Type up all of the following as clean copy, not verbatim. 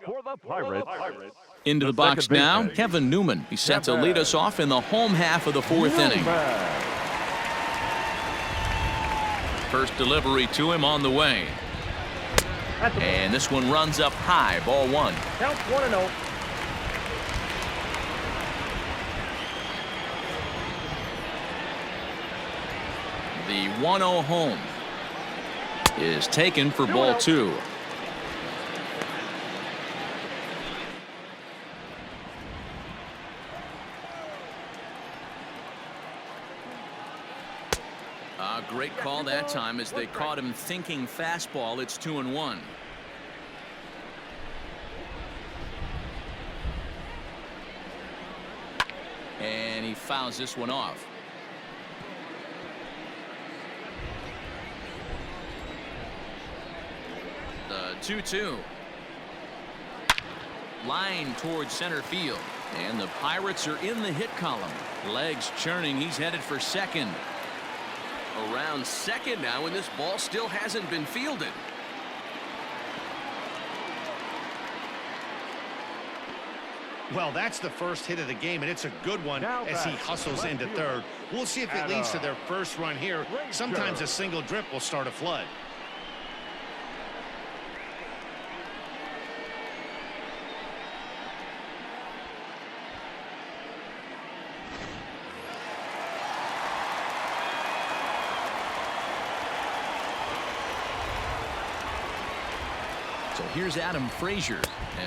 for the Pirates. Into the box now, Kevin Newman. He's set to lead us off in the home half of the fourth inning. First delivery to him on the way. And this one runs up high, ball one. Count 1-0. The 1-0 home is taken for ball two. Great call that time as they caught him thinking fastball. It's 2-1. And he fouls this one off. The 2-2. Line towards center field. And the Pirates are in the hit column. Legs churning. He's headed for second. Around second now, and this ball still hasn't been fielded. Well, that's the first hit of the game, and it's a good one as he hustles into third. We'll see if it leads to their first run here. Sometimes a single drip will start a flood. So here's Adam Frazier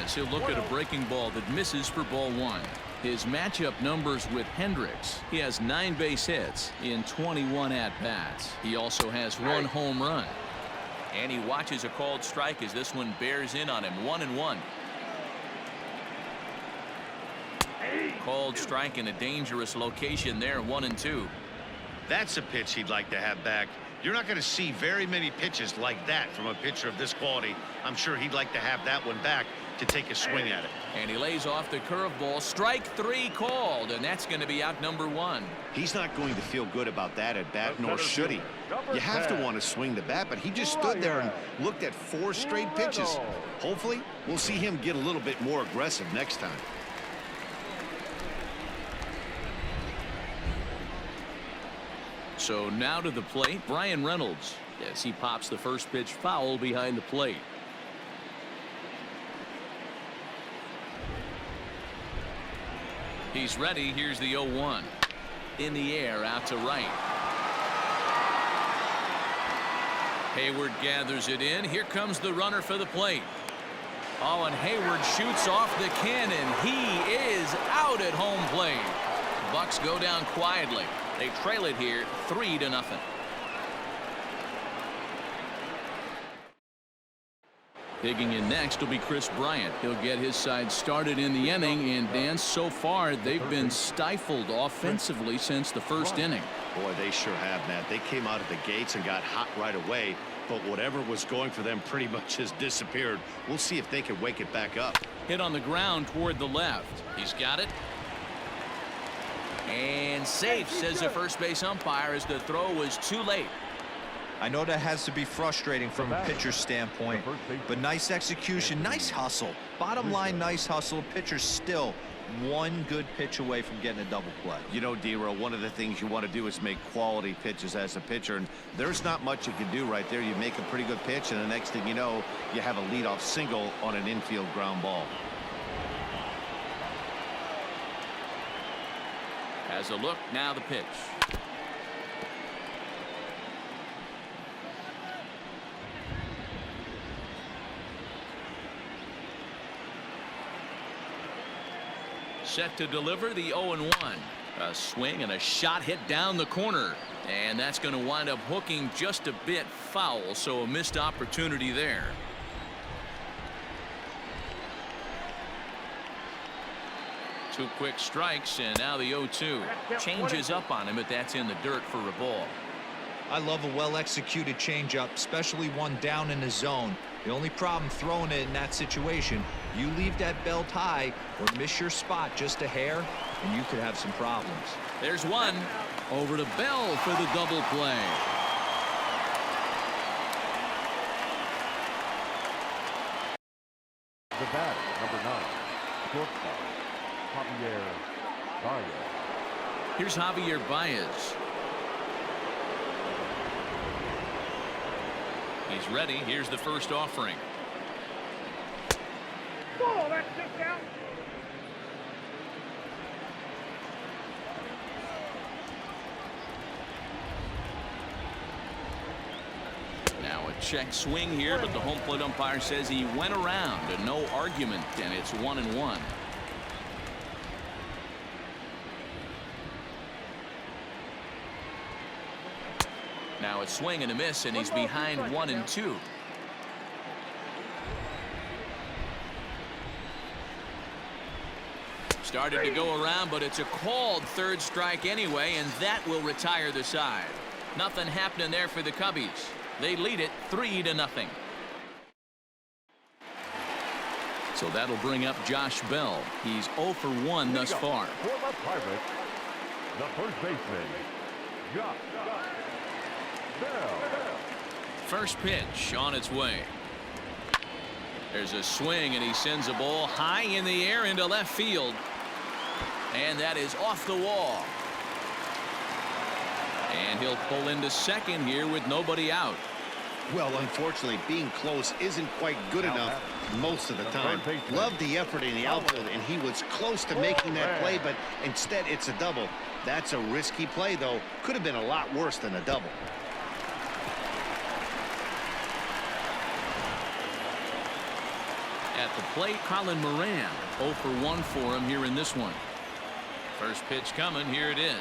as he'll look at a breaking ball that misses for ball one. His matchup numbers with Hendricks. He has 9 base hits in 21 at-bats. He also has 1 home run. And he watches a called strike as this one bears in on him. 1-1. Called strike in a dangerous location there. 1-2. That's a pitch he'd like to have back. You're not going to see very many pitches like that from a pitcher of this quality. I'm sure he'd like to have that one back to take a swing at it. And he lays off the curveball. Strike 3 called, and that's going to be out number 1. He's not going to feel good about that at bat, nor should he. You have to want to swing the bat, but he just stood there and looked at 4 straight pitches. Hopefully, we'll see him get a little bit more aggressive next time. So now to the plate, Brian Reynolds, as he pops the first pitch foul behind the plate. He's ready. Here's the 0-1. In the air, out to right. Hayward gathers it in. Here comes the runner for the plate. Oh, and Hayward shoots off the cannon. He is out at home plate. Bucks go down quietly. They trail it here 3-0. Digging in next will be Chris Bryant. He'll get his side started in the inning, and Dan, so far they've been stifled offensively since the first inning. Boy, they sure have, Matt. They came out of the gates and got hot right away, but whatever was going for them pretty much has disappeared. We'll see if they can wake it back up. Hit on the ground toward the left. He's got it. And safe, says the first base umpire, as the throw was too late. I know that has to be frustrating from a pitcher's standpoint, but nice execution, nice hustle. Bottom line, nice hustle. Pitcher's still 1 good pitch away from getting a double play. You know, D-Row, one of the things you want to do is make quality pitches as a pitcher, and there's not much you can do right there. You make a pretty good pitch, and the next thing you know, you have a leadoff single on an infield ground ball. As a look, now the pitch. Set to deliver the 0-1. A swing and a shot hit down the corner. And that's going to wind up hooking just a bit foul, so a missed opportunity there. Two quick strikes, and now the 0-2 changes up on him, but that's in the dirt for a ball. I love a well-executed changeup, especially one down in the zone. The only problem throwing it in that situation, you leave that belt high or miss your spot just a hair, and you could have some problems. There's one. Over to Bell for the double play. The batter, number 9, shortstop, Javier Baez. Here's Javier Baez. He's ready. Here's the first offering. Oh, that's just down. Now a check swing here, but the home plate umpire says he went around, and no argument, and it's 1-1. Now it's swing and a miss, and he's behind 1-2. Started to go around, but it's a called third strike anyway, and that will retire the side. Nothing happening there for the Cubbies. They lead it 3-0. So that'll bring up Josh Bell. He's 0 for 1 thus far. For the Pirates, the first baseman, Josh Bell. First pitch on its way. There's a swing, and he sends a ball high in the air into left field. And that is off the wall. And he'll pull into second here with nobody out. Well, unfortunately, being close isn't quite good enough most of the time. Love the effort in the outfield, and he was close to making that play, but instead it's a double. That's a risky play, though. Could have been a lot worse than a double. At the plate, Colin Moran. 0 for 1 for him here in this one. First pitch coming. Here it is.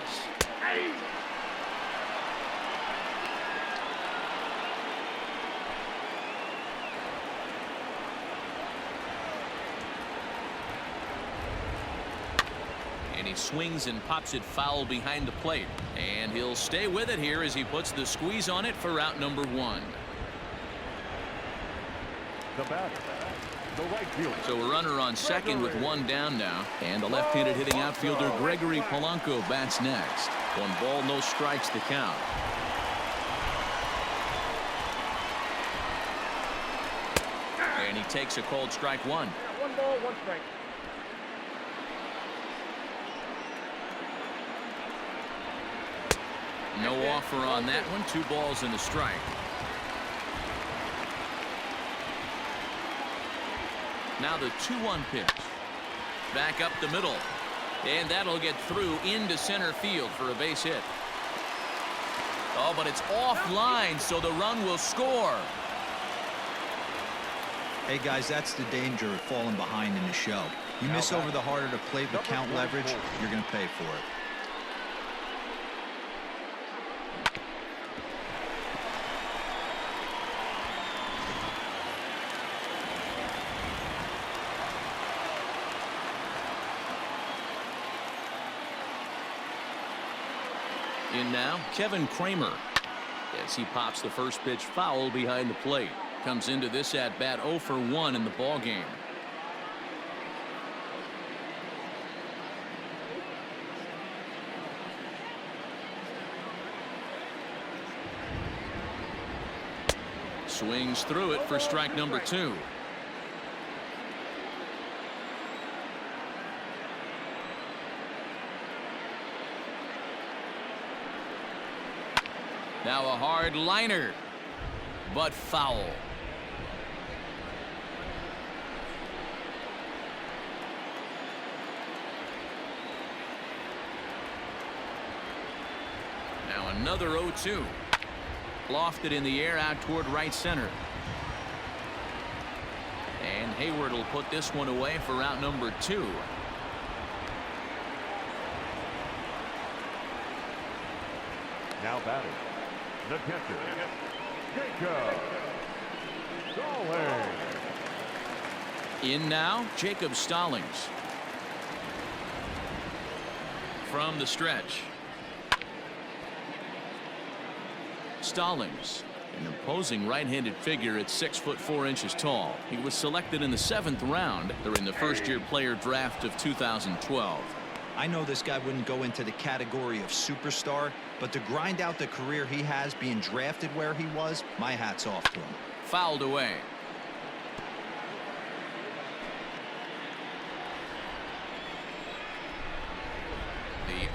And he swings and pops it foul behind the plate. And he'll stay with it here as he puts the squeeze on it for out number 1. The batter, the right fielder. So a runner on second with 1 down now. And the left-handed hitting outfielder Gregory Polanco bats next. 1 ball, no strikes to count. And he takes a called strike 1. 1 ball, 1 strike. No offer on that one. 2 balls and a strike. Now the 2-1 pitch. Back up the middle. And that'll get through into center field for a base hit. Oh, but it's offline, so the run will score. Hey, guys, that's the danger of falling behind in the show. You miss over the harder to plate with count leverage, you're going to pay for it. In now, Kevin Kramer. As he pops the first pitch foul behind the plate. Comes into this at-bat 0 for 1 in the ballgame. Swings through it for strike number 2. Now a hard liner, but foul. Now another 0-2. Lofted in the air out toward right center. And Hayward will put this one away for out number 2. Now batting, the catcher, Jacob Stallings. In now, Jacob Stallings. From the stretch. Stallings, an imposing right-handed figure at 6 foot 4 inches tall. He was selected in the 7th round during the first-year player draft of 2012. I know this guy wouldn't go into the category of superstar, but to grind out the career he has being drafted where he was, my hat's off to him. Fouled away.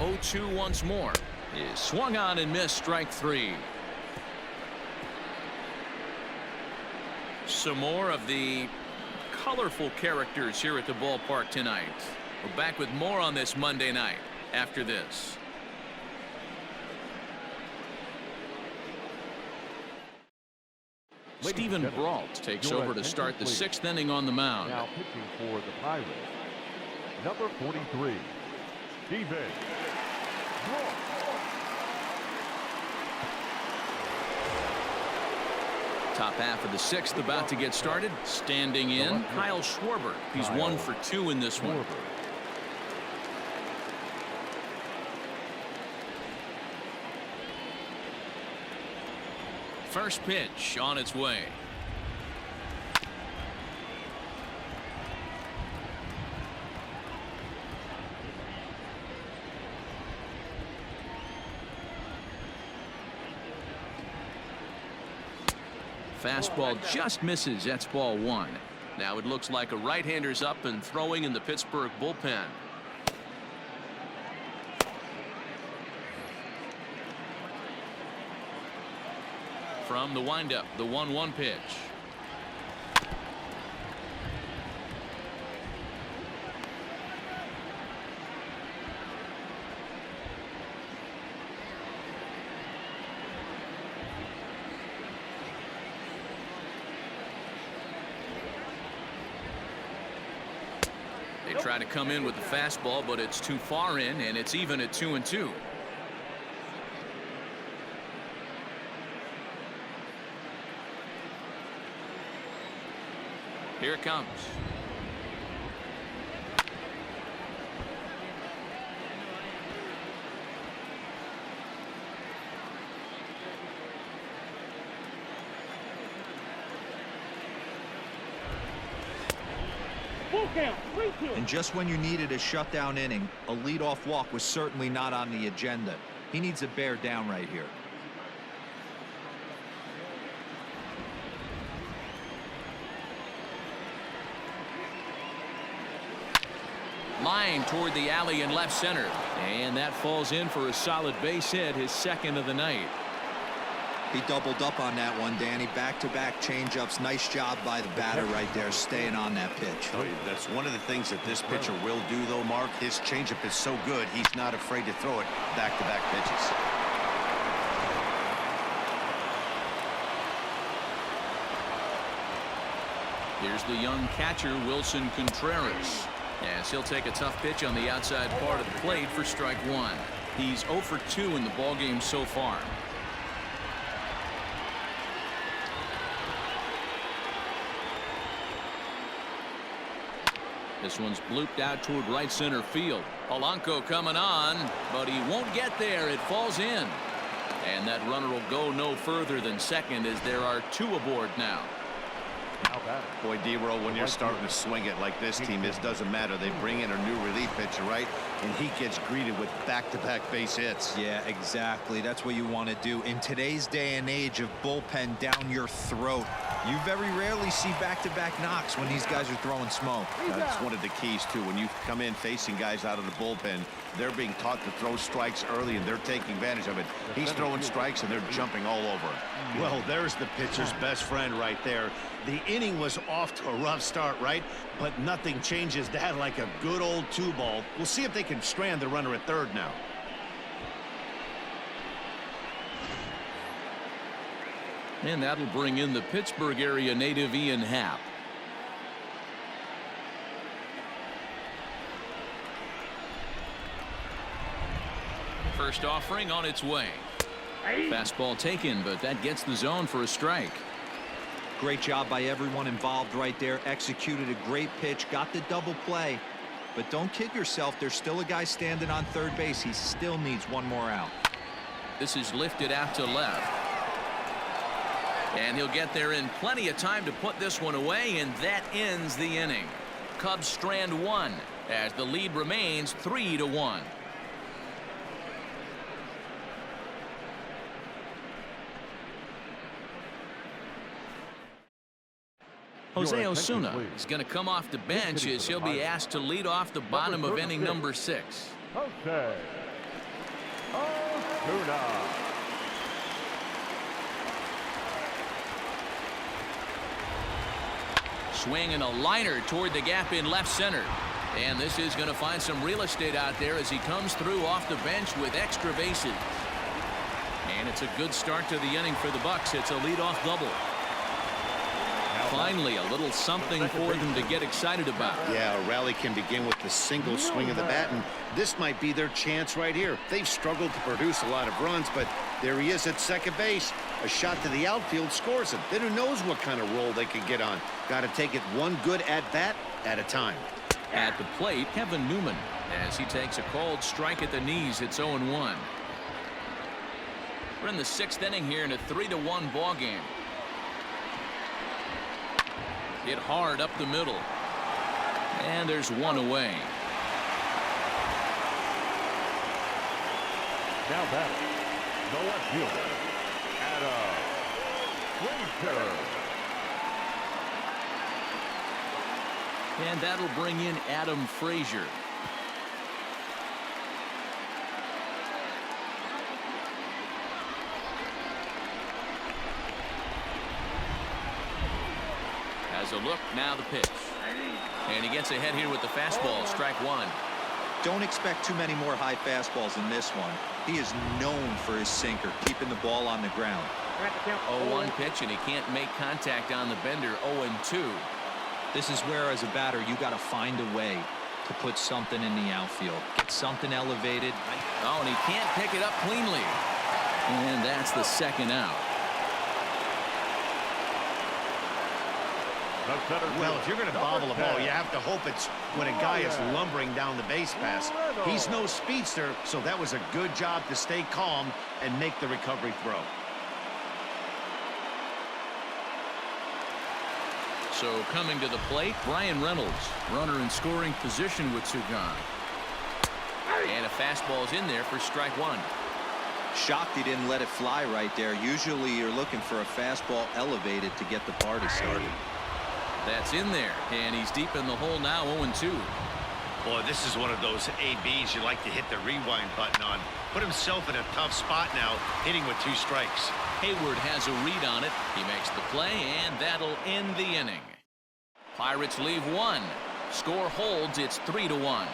0-2 once more. Is swung on and missed, strike 3. Some more of the colorful characters here at the ballpark tonight. We're back with more on this Monday night after this. Stephen Brault takes over to start the 6th inning on the mound. Now pitching for the Pirates, number 43, Stephen Brault. Top half of the 6th about to get started. Standing in, Kyle Schwarber. He's 1 for 2 in this one. First pitch on its way. Fastball just misses. That's ball 1. Now it looks like a right-hander's up and throwing in the Pittsburgh bullpen. From the windup, the 1-1 pitch. They try to come in with the fastball, but it's too far in, and it's even at 2-2. Here it comes. Full count, 3-2. And just when you needed a shutdown inning, a leadoff walk was certainly not on the agenda. He needs to bear down right here. Line toward the alley in left center, and that falls in for a solid base hit, his 2nd of the night. He doubled up on that one, Danny. Back-to-back changeups. Nice job by the batter right there, staying on that pitch. Oh, that's one of the things that this pitcher will do, though, Mark. His changeup is so good, he's not afraid to throw it back-to-back pitches. Here's the young catcher, Wilson Contreras, as he'll take a tough pitch on the outside part of the plate for strike 1. He's 0 for 2 in the ballgame so far. This one's blooped out toward right center field. Polanco coming on, but he won't get there. It falls in. And that runner will go no further than second, as there are 2 aboard now. Boy, D-Row, when you're starting to swing it like this team is, doesn't matter. They bring in a new relief pitcher, right? And he gets greeted with back-to-back base hits. Yeah, exactly. That's what you want to do. In today's day and age of bullpen down your throat, you very rarely see back-to-back knocks when these guys are throwing smoke. That's one of the keys, too. When you come in facing guys out of the bullpen, they're being taught to throw strikes early, and they're taking advantage of it. He's throwing strikes, and they're jumping all over him. Well, there's the pitcher's best friend right there. The inning was off to a rough start, right? But nothing changes that like a good old 2-ball. We'll see if they can strand the runner at third now. And that'll bring in the Pittsburgh area native Ian Happ. First offering on its way. Fastball taken, but that gets the zone for a strike. Great job by everyone involved right there. Executed a great pitch, got the double play. But don't kid yourself, there's still a guy standing on third base. He still needs one more out. This is lifted out to left. And he'll get there in plenty of time to put this one away, and that ends the inning. Cubs strand 1 as the lead remains 3-1. Jose Osuna is going to come off the bench as he'll be asked to lead off the bottom of inning number 6. Okay. Osuna. Swinging a liner toward the gap in left center. And this is going to find some real estate out there as he comes through off the bench with extra bases. And it's a good start to the inning for the Bucks. It's a leadoff double. Finally, a little something for them to get excited about. Yeah, a rally can begin with the single swing of the bat, and this might be their chance right here. They've struggled to produce a lot of runs, but there he is at second base. A shot to the outfield scores him. Then who knows what kind of roll they could get on. Got to take it one good at-bat at a time. At the plate, Kevin Newman, as he takes a called strike at the knees. It's 0-1. We're in the 6th inning here in a 3-1 ball game. Hit hard up the middle. And there's one away. Now batting, the left fielder, Adam Frazier. And that'll bring in Adam Frazier. Has a look, now the pitch. And he gets ahead here with the fastball, strike one. Don't expect too many more high fastballs in this one. He is known for his sinker, keeping the ball on the ground. 0-1 pitch, and he can't make contact on the bender. 0-2. This is where, as a batter, you got to find a way to put something in the outfield. Get something elevated. Oh, and he can't pick it up cleanly. And that's the second out. Well, if you're going to bobble a ball, you have to hope it's when a guy is lumbering down the base pass. He's no speedster, so that was a good job to stay calm and make the recovery throw. So coming to the plate, Brian Reynolds, runner in scoring position with two gone. And a fastball's in there for strike one. Shocked he didn't let it fly right there. Usually you're looking for a fastball elevated to get the party started. That's in there, and he's deep in the hole now. 0-2. Boy, this is one of those ABs you like to hit the rewind button on. Put himself in a tough spot now, hitting with 2 strikes. Hayward has a read on it. He makes the play, and that'll end the inning. Pirates leave one. Score holds. It's 3-1.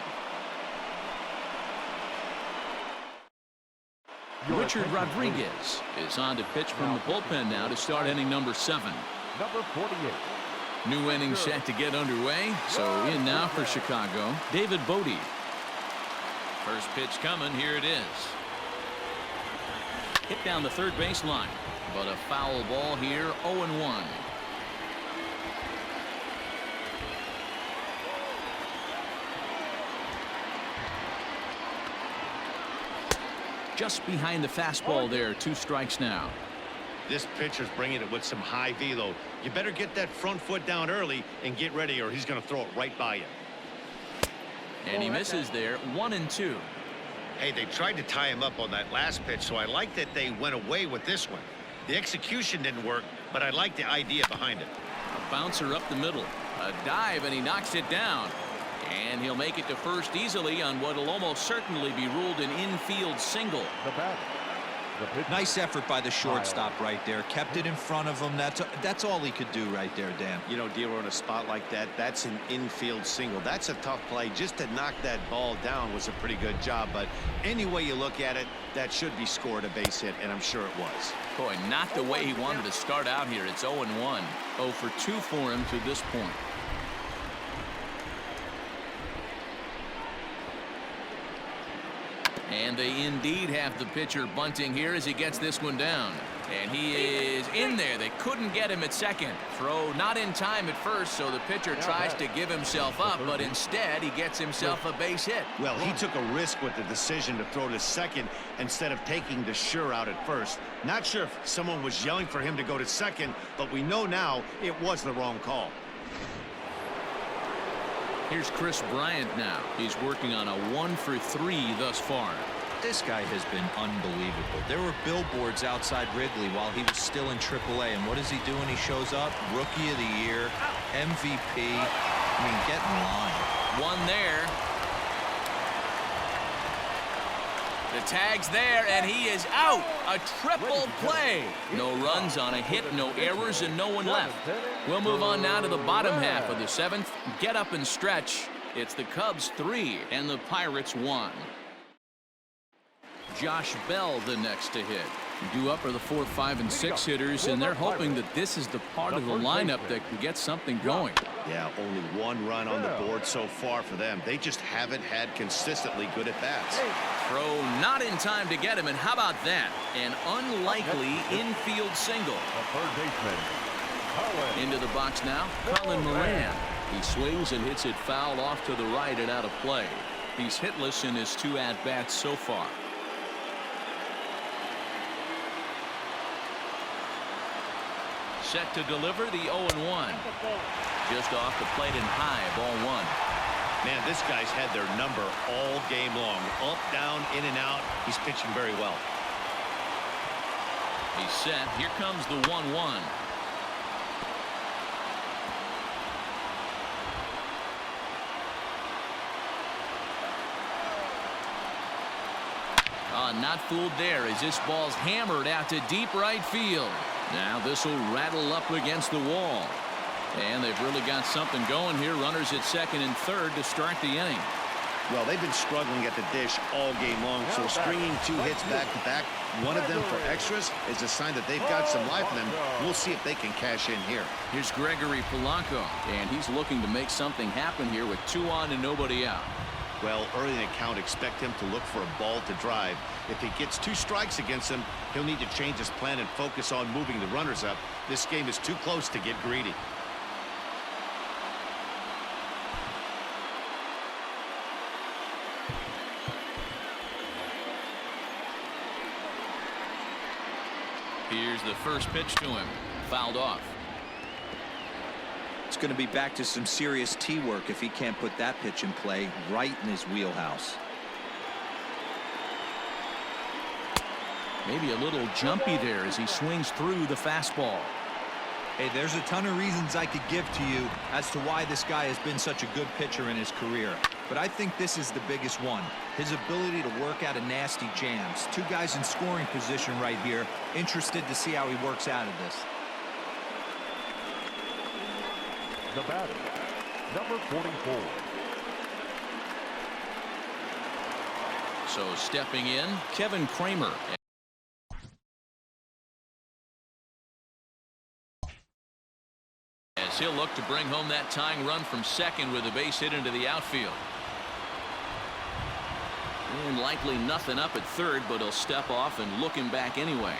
Richard Rodriguez is on to pitch from the bullpen now to start inning number 7. Number 48. New inning set to get underway. So in now for Chicago, David Bodie. First pitch coming. Here it is. Hit down the third baseline, but a foul ball here. 0-1. Just behind the fastball there. 2 strikes now. This pitcher's bringing it with some high velo. You better get that front foot down early and get ready, or he's going to throw it right by you. And he misses there. 1-2. Hey, they tried to tie him up on that last pitch, so I like that they went away with this one. The execution didn't work, but I like the idea behind it. A bouncer up the middle. A dive, and he knocks it down. And he'll make it to first easily on what will almost certainly be ruled an infield single. The bat. Nice effort by the shortstop right there. Kept it in front of him. That's all he could do right there, Dan. You know, Dealer, in a spot like that, that's an infield single. That's a tough play. Just to knock that ball down was a pretty good job. But any way you look at it, that should be scored a base hit, and I'm sure it was. Boy, not the way he wanted to start out here. It's 0-1. 0 for 2 for him to this point. And they indeed have the pitcher bunting here as he gets this one down. And he is in there. They couldn't get him at second. Throw not in time at first, so the pitcher tries to give himself up, but instead he gets himself a base hit. Well, he took a risk with the decision to throw to second instead of taking the sure out at first. Not sure if someone was yelling for him to go to second, but we know now it was the wrong call. Here's Chris Bryant now. He's working on a 1 for 3 thus far. This guy has been unbelievable. There were billboards outside Wrigley while he was still in AAA, and what does he do when he shows up? Rookie of the Year, MVP. I mean, get in line. One there. The tag's there, and he is out. A triple play. No runs on a hit, no errors, and no one left. We'll move on now to the bottom half of the seventh. Get up and stretch. It's the Cubs 3 and the Pirates 1. Josh Bell the next to hit. Due up are the 4, 5, and 6 hitters, and they're hoping that this is the part of the lineup that can get something going. Yeah, only 1 run on the board so far for them. They just haven't had consistently good at-bats. Throw not in time to get him, and how about that? An unlikely infield single. The third baseman, Colin. Into the box now, Colin Moran. He swings and hits it foul off to the right and out of play. He's hitless in his 2 at-bats so far. Set to deliver the 0-1. Just off the plate and high, ball 1. Man, this guy's had their number all game long. Up, down, in and out. He's pitching very well. He's set. Here comes the 1-1. Not fooled there as this ball's hammered out to deep right field. Now this will rattle up against the wall. And they've really got something going here. Runners at second and third to start the inning. Well, they've been struggling at the dish all game long, so stringing 2 hits back-to-back, one of them for extras, is a sign that they've got some life in them. We'll see if they can cash in here. Here's Gregory Polanco, and he's looking to make something happen here with 2 on and nobody out. Well, early in the count, expect him to look for a ball to drive. If he gets 2 strikes against him, he'll need to change his plan and focus on moving the runners up. This game is too close to get greedy. Here's the first pitch to him. Fouled off. It's going to be back to some serious tee work if he can't put that pitch in play right in his wheelhouse. Maybe a little jumpy there as he swings through the fastball. Hey, there's a ton of reasons I could give to you as to why this guy has been such a good pitcher in his career. But I think this is the biggest one. His ability to work out of nasty jams. 2 guys in scoring position right here. Interested to see how he works out of this. The batter, number 44. So stepping in, Kevin Kramer. As he'll look to bring home that tying run from second with a base hit into the outfield. And likely nothing up at third, but he'll step off and look him back anyway.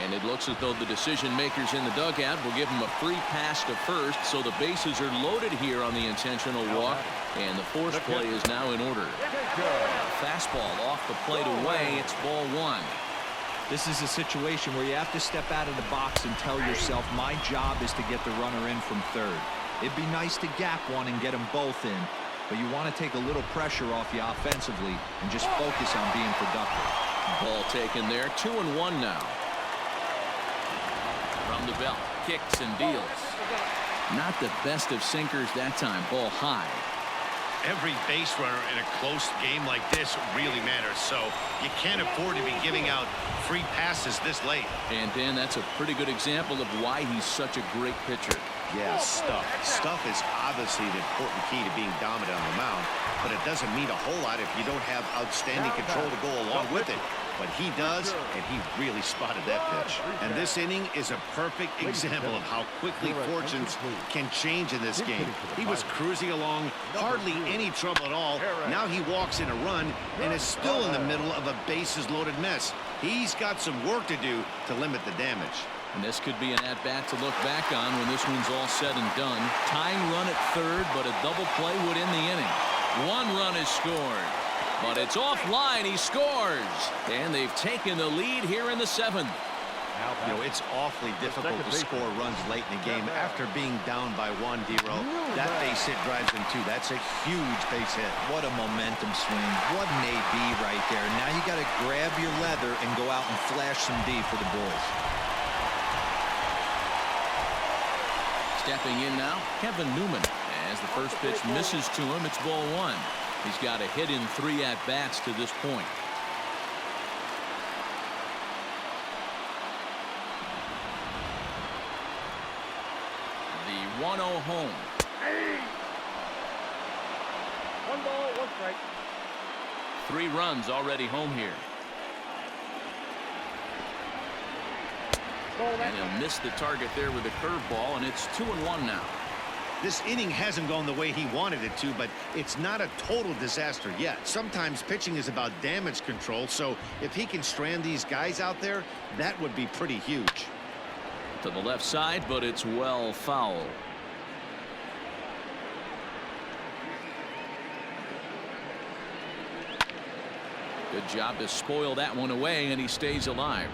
And it looks as though the decision makers in the dugout will give him a free pass to first, so the bases are loaded here on the intentional walk, and the force play is now in order. Fastball off the plate away. It's ball 1. This is a situation where you have to step out of the box and tell yourself, my job is to get the runner in from third. It'd be nice to gap one and get them both in, but you want to take a little pressure off you offensively and just focus on being productive. Ball taken there. 2-1 now. From the belt, kicks and deals. Not the best of sinkers that time. Ball high. Every base runner in a close game like this really matters, so you can't afford to be giving out free passes this late. And Dan, that's a pretty good example of why he's such a great pitcher. Yeah, stuff is obviously the important key to being dominant on the mound, but it doesn't mean a whole lot if you don't have outstanding control to go along with it. But he does, and he really spotted that pitch. And this inning is a perfect example of how quickly fortunes can change in this game. He was cruising along, hardly any trouble at all. Now he walks in a run and is still in the middle of a bases-loaded mess. He's got some work to do to limit the damage. And this could be an at-bat to look back on when this one's all said and done. Tying run at third, but a double play would end the inning. 1 run is scored. But it's offline. He scores. And they've taken the lead here in the 7th. You know, it's awfully difficult to score runs late in the game after being down by 1, D-Row. That base hit drives in 2. That's a huge base hit. What a momentum swing. What an AB right there. Now you got to grab your leather and go out and flash some D for the Bulls. Stepping in now, Kevin Newman. As the first pitch misses to him, it's ball one. He's got a hit in 3 at-bats to this point. The 1-0 home. Hey. 1 ball, 1 strike. 3 runs already home here. And he'll miss the target there with a curveball, and it's 2-1 now. This inning hasn't gone the way he wanted it to, but it's not a total disaster yet. Sometimes pitching is about damage control, so if he can strand these guys out there, that would be pretty huge. To the left side, but it's well foul. Good job to spoil that one away, and he stays alive.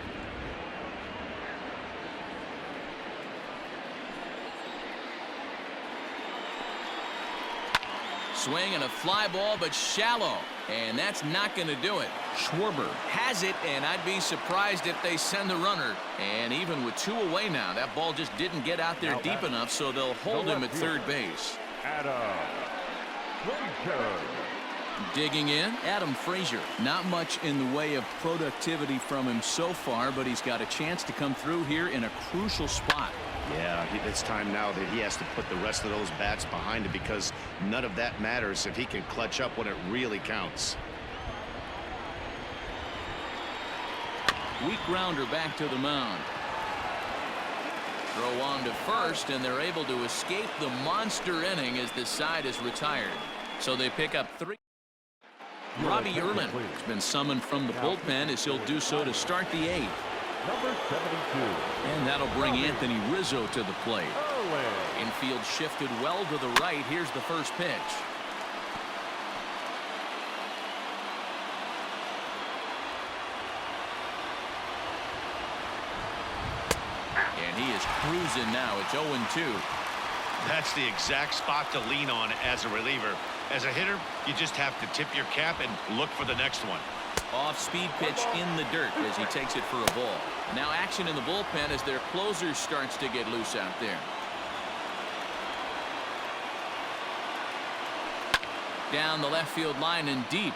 Swing and a fly ball, but shallow, and that's not going to do it. Schwarber has it, and I'd be surprised if they send the runner. And even with 2 away now, that ball just didn't get out there deep enough, so they'll hold him at third base. Adam Frazier. Digging in, Adam Frazier. Not much in the way of productivity from him so far, but he's got a chance to come through here in a crucial spot. Yeah, it's time now that he has to put the rest of those bats behind him, because none of that matters if he can clutch up when it really counts. Weak grounder back to the mound. Throw on to first, and they're able to escape the monster inning as the side is retired. So they pick up 3. Robbie Erlin has been summoned from the bullpen as he'll do so to start the 8th. Number 72. And that'll bring Anthony Rizzo to the plate. Erlin. Infield shifted well to the right. Here's the first pitch. And he is cruising now. It's 0-2. That's the exact spot to lean on as a reliever. As a hitter, you just have to tip your cap and look for the next one. Off-speed pitch in the dirt as he takes it for a ball. Now action in the bullpen as their closer starts to get loose out there. Down the left field line and deep.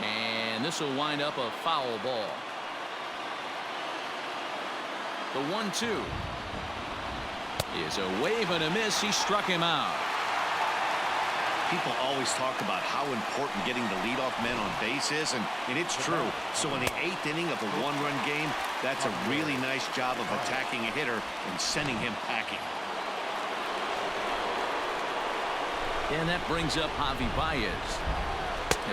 And this will wind up a foul ball. The 1-2 is a wave and a miss. He struck him out. People always talk about how important getting the leadoff man on base is, and it's true. So in the 8th inning of a 1-run game, that's a really nice job of attacking a hitter and sending him packing. And that brings up Javi Baez,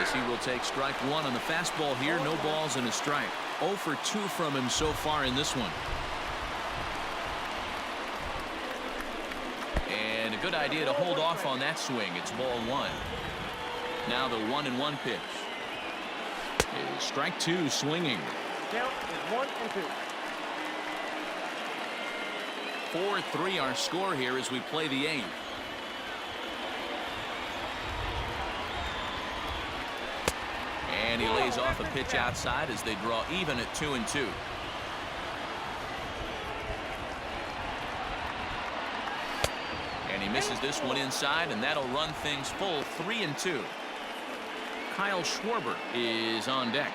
as he will take strike 1 on the fastball here. No balls and a strike. 0 for 2 from him so far in this one. And a good idea to hold off on that swing. It's ball 1. Now the 1-1 pitch is strike 2 swinging. Count is 1 and 2. 4-3 our score here as we play the 8th. And he lays off a pitch outside as they draw even at 2-2. And he misses this one inside, and that'll run things full 3-2. Kyle Schwarber is on deck.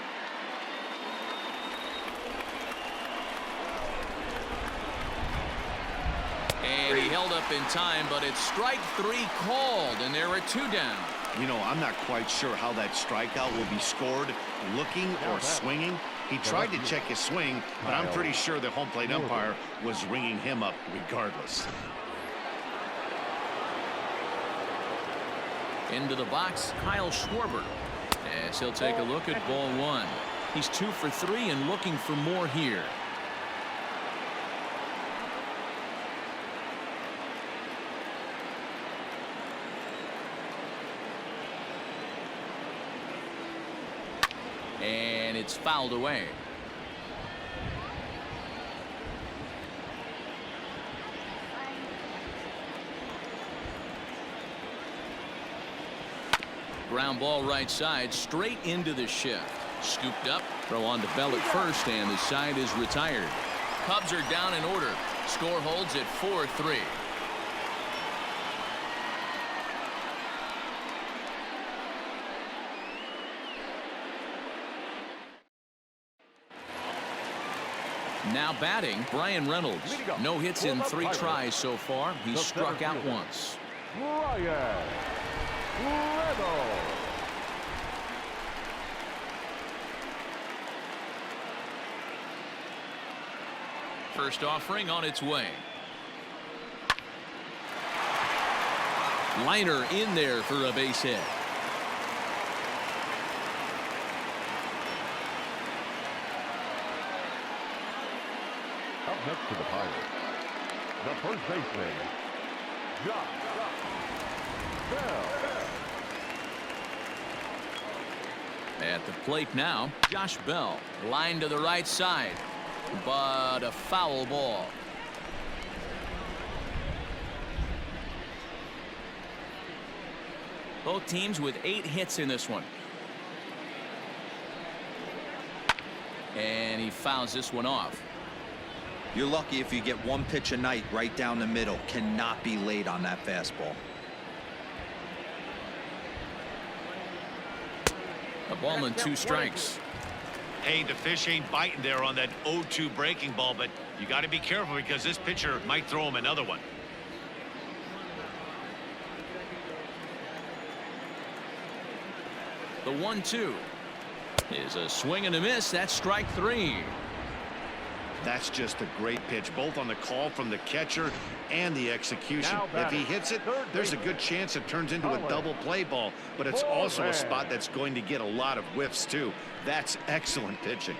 And he held up in time, but it's strike 3 called, and there are 2 down. You know, I'm not quite sure how that strikeout will be scored, looking or swinging. He tried to check his swing, but I'm pretty sure the home plate umpire was ringing him up regardless. Into the box, Kyle Schwarber, as he'll take a look at ball 1. He's 2 for 3 and looking for more here. And it's fouled away. Ground ball right side, straight into the shift. Scooped up, throw on to Bell at first, and the side is retired. Cubs are down in order. Score holds at 4-3. Now batting, Brian Reynolds. No hits in 3 tries so far. He's struck out once. Brian Reynolds. First offering on its way. Liner in there for a base hit. Up next to the Pirates, the first baseman, Josh Bell. At the plate now, Josh Bell. Line to the right side, but a foul ball. Both teams with 8 hits in this one. And he fouls this one off. You're lucky if you get 1 pitch a night right down the middle. Cannot be late on that fastball. A ball and 2 strikes. Hey, the fish ain't biting there on that 0-2 breaking ball, but you got to be careful because this pitcher might throw him another one. The 1-2 is a swing and a miss. That's strike 3. That's just a great pitch, both on the call from the catcher and the execution. If he hits it, there's a good chance it turns into a double play ball, but it's also a spot that's going to get a lot of whiffs too. That's excellent pitching.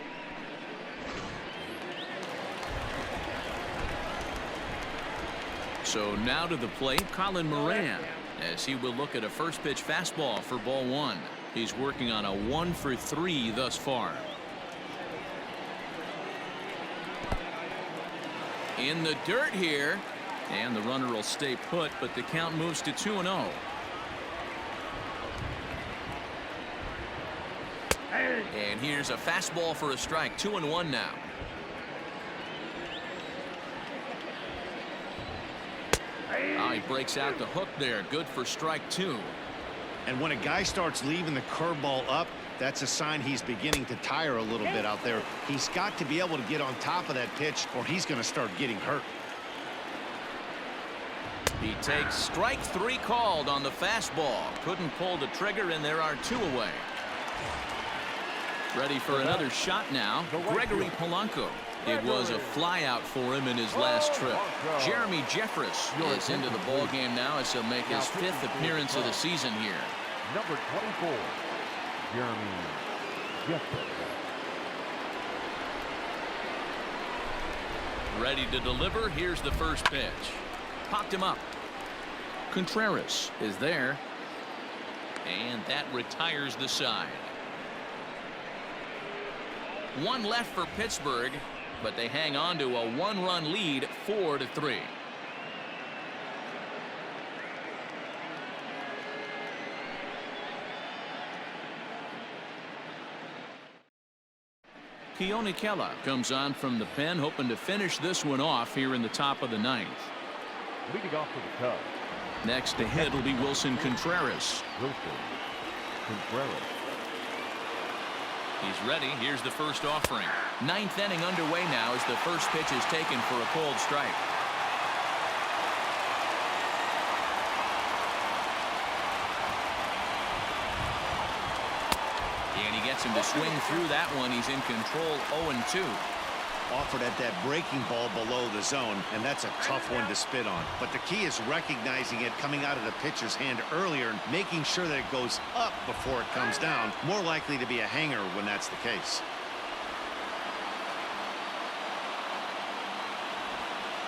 So now to the plate, Colin Moran, as he will look at a first pitch fastball for ball 1. He's working on a 1 for 3 thus far. In the dirt here, and the runner will stay put, but the count moves to 2-0. And here's a fastball for a strike. 2-1 now. Oh, he breaks out the hook there. Good for strike 2. And when a guy starts leaving the curveball up, that's a sign he's beginning to tire a little bit out there. He's got to be able to get on top of that pitch or he's going to start getting hurt. He takes strike 3 called on the fastball. Couldn't pull the trigger, and there are 2 away. Ready for another shot now, Gregory Polanco. It was a flyout for him in his last trip. Jeremy Jeffress is into the ball game now as he'll make his 5th appearance of the season here. Number 24, Jeremy Jeffress. Ready to deliver. Here's the first pitch. Popped him up. Contreras is there. And that retires the side. 1 left for Pittsburgh, but they hang on to a 1-run lead, 4-3. Keone Kela comes on from the pen, hoping to finish this one off here in the top of the 9th. Leading off for the Cubs. Next to hit will be Wilson Contreras. He's ready. Here's the first offering. 9th inning underway now as the first pitch is taken for a cold strike. And he gets him to swing through that one. He's in control, 0-2. Offered at that breaking ball below the zone, and that's a tough one to spit on. But the key is recognizing it coming out of the pitcher's hand earlier and making sure that it goes up before it comes down. More likely to be a hanger when that's the case.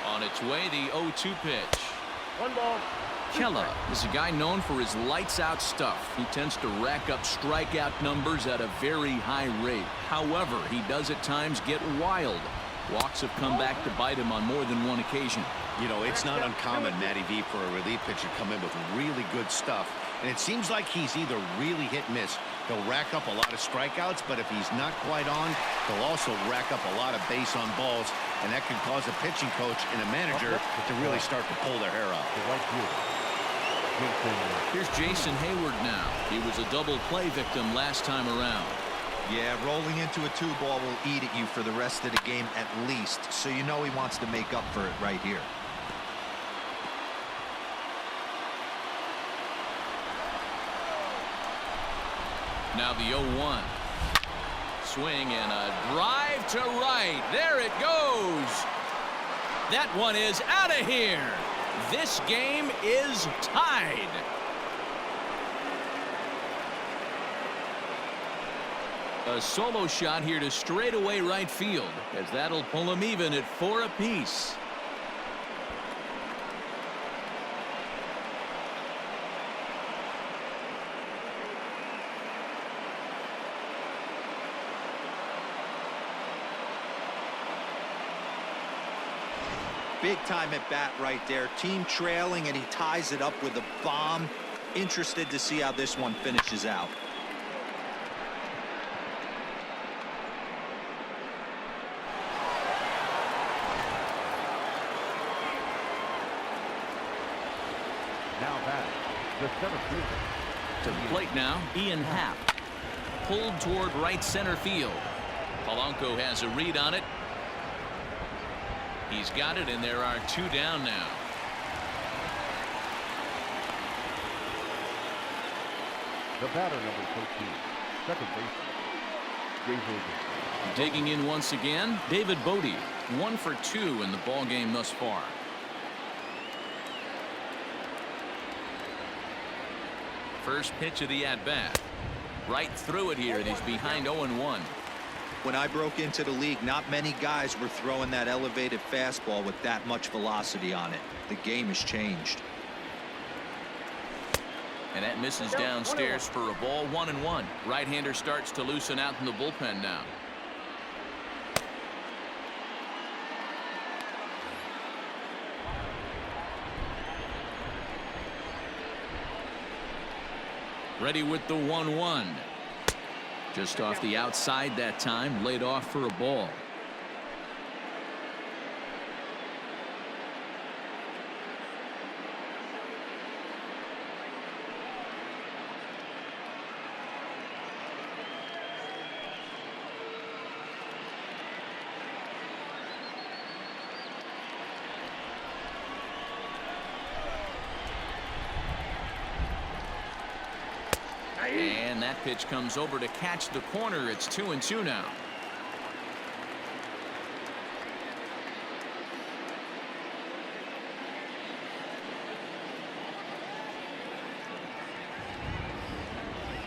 On its way, the 0-2 pitch. 1 ball. Kela is a guy known for his lights-out stuff. He tends to rack up strikeout numbers at a very high rate. However, he does at times get wild. Walks have come back to bite him on more than one occasion. You know, it's not uncommon, Matty V, for a relief pitcher to come in with really good stuff. And it seems like he's either really hit-miss. He'll rack up a lot of strikeouts, but if he's not quite on, he'll also rack up a lot of base on balls. And that can cause a pitching coach and a manager to really start to pull their hair out. Here's Jason Hayward now. He was a double play victim last time around. Yeah, rolling into a 2-ball will eat at you for the rest of the game at least, so you know he wants to make up for it right here. Now the 0-1. Swing and a drive to right. There it goes. That one is out of here. This game is tied. A solo shot here to straightaway right field, as that'll pull them even at 4 apiece. Big time at bat right there. Team trailing, and he ties it up with a bomb. Interested to see how this one finishes out. Now back, the center fielder. To the plate now, Ian Happ. Pulled toward right center field. Polanco has a read on it. He's got it, and there are 2 down now. The batter, number 13, second baseman, David. Digging in once again, David Bodie. 1 for 2 in the ball game thus far. First pitch of the at-bat. Right through it here, and he's behind 0-1. When I broke into the league, not many guys were throwing that elevated fastball with that much velocity on it. The game has changed. And that misses downstairs for a ball. 1-1. Right-hander starts to loosen out in the bullpen now. Ready with the 1-1. Just off the outside that time, laid off for a ball. And that pitch comes over to catch the corner. It's 2-2 now.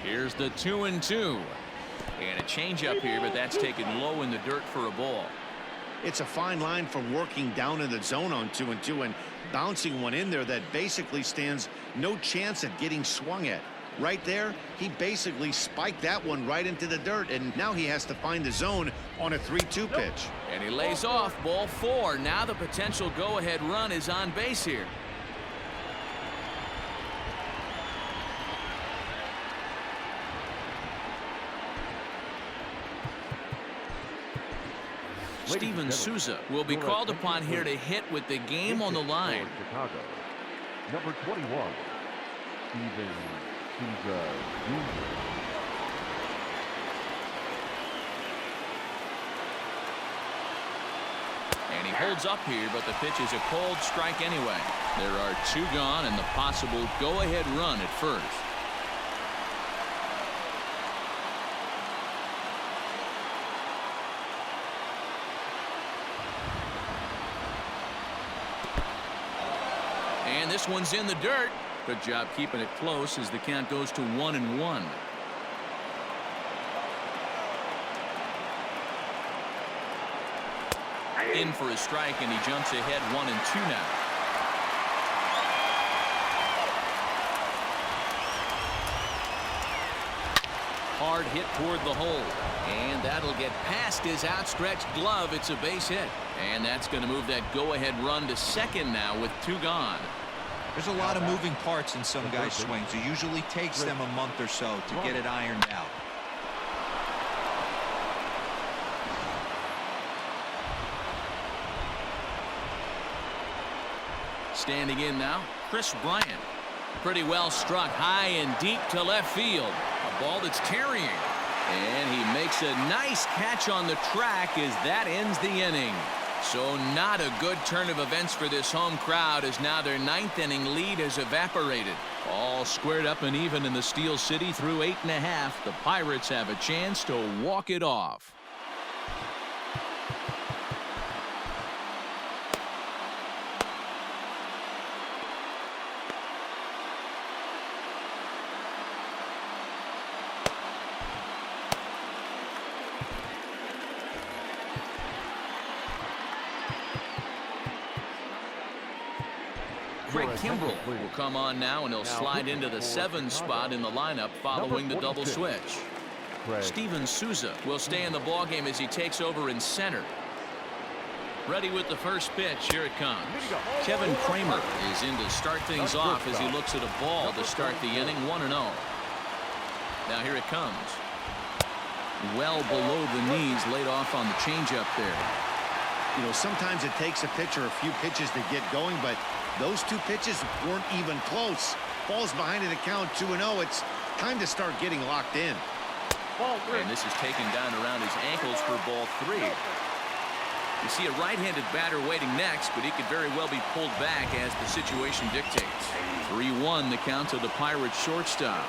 Here's the 2-2. And a changeup here, but that's taken low in the dirt for a ball. It's a fine line from working down in the zone on 2-2 and bouncing one in there that basically stands no chance at getting swung at. Right there, he basically spiked that one right into the dirt, and now he has to find the zone on a 3-2 pitch. And he lays off ball 4. Now the potential go-ahead run is on base here. Steven Souza will be called upon here to hit with the game on the line. Chicago, number 21, Steven Souza Jr. And he holds up here, but the pitch is a cold strike anyway. There are 2 gone and the possible go-ahead run at first. And this one's in the dirt. Good job keeping it close as the count goes to 1-1. In for a strike, and he jumps ahead 1-2 now. Hard hit toward the hole, and that'll get past his outstretched glove. It's a base hit, and that's going to move that go-ahead run to second now with 2 gone. There's a lot of moving parts in some guys' swings. It usually takes them a month or so to get it ironed out. Standing in now, Chris Bryant. Pretty well struck high and deep to left field. A ball that's carrying. And he makes a nice catch on the track as that ends the inning. So not a good turn of events for this home crowd, as now their 9th inning lead has evaporated. All squared up and even in the Steel City through 8.5. The Pirates have a chance to walk it off. Craig Kimbrell will come on now, and he'll slide into the 7 spot in the lineup following the double switch. Steven Souza will stay in the ballgame as he takes over in center. Ready with the first pitch. Here it comes. Kevin Kramer is in to start things off as he looks at a ball to start the inning. 1-0. Now here it comes. Well below the knees, laid off on the changeup there. You know, sometimes it takes a pitcher a few pitches to get going, but those 2 pitches weren't even close. Ball's behind in the count 2-0. It's time to start getting locked in. And this is taken down around his ankles for ball 3. You see a right-handed batter waiting next, but he could very well be pulled back as the situation dictates. 3-1 the count to the Pirates shortstop.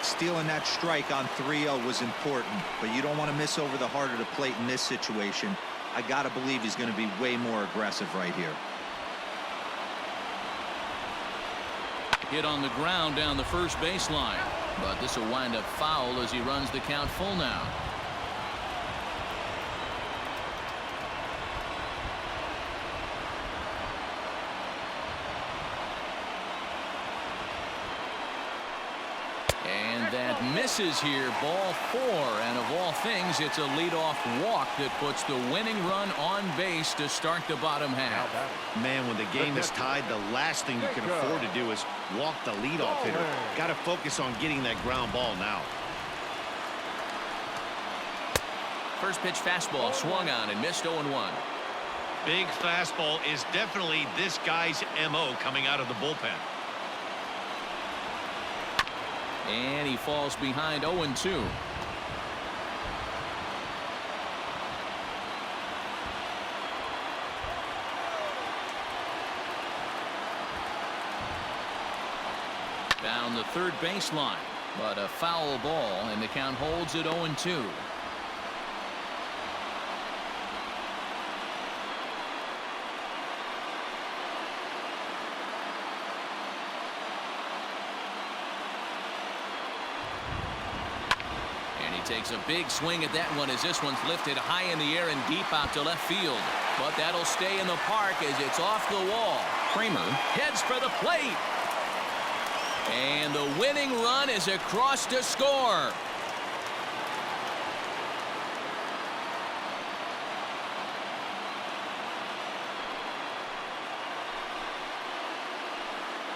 Stealing that strike on 3-0 was important, but you don't want to miss over the heart of the plate in this situation. I got to believe he's going to be way more aggressive right here. Hit on the ground down the first baseline, but this will wind up foul as he runs the count full now. And that misses here, ball 4, and of all things, it's a leadoff walk that puts the winning run on base to start the bottom half. Man, when the game is tied, the last thing you can afford to do is walk the leadoff hitter. Got to focus on getting that ground ball now. First pitch fastball swung on and missed. 0-1. Big fastball is definitely this guy's MO coming out of the bullpen. And he falls behind. 0-2. Down the third baseline, but a foul ball, and the count holds at 0-2. Takes a big swing at that one as this one's lifted high in the air and deep out to left field. But that'll stay in the park as it's off the wall. Kramer heads for the plate. And the winning run is across to score.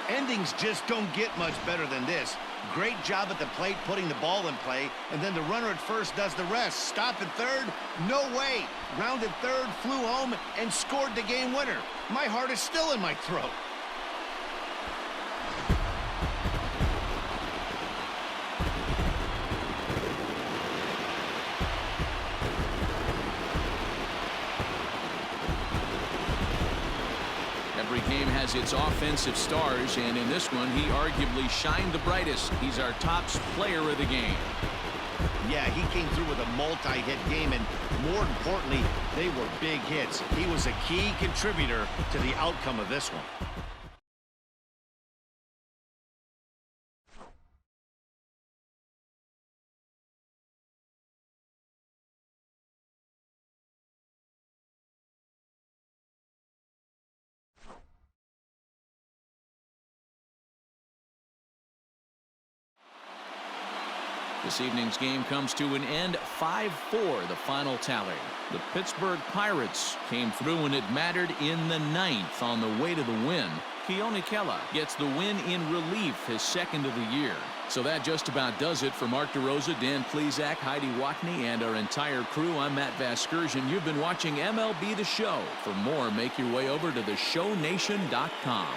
Endings just don't get much better than this. Great job at the plate putting the ball in play, and then the runner at first does the rest. Stop at third? No way. Rounded third, flew home, and scored the game winner. My heart is still in my throat. Every game has its offensive stars, and in this one, he arguably shined the brightest. He's our top player of the game. Yeah, he came through with a multi-hit game, and more importantly, they were big hits. He was a key contributor to the outcome of this one. This evening's game comes to an end. 5-4 the final tally. The Pittsburgh Pirates came through when it mattered in the 9th on the way to the win. Keone Kela gets the win in relief, his 2nd of the year. So that just about does it for Mark DeRosa, Dan Plesac, Heidi Watney, and our entire crew. I'm Matt Vasgersian. You've been watching MLB The Show. For more, make your way over to theshownation.com.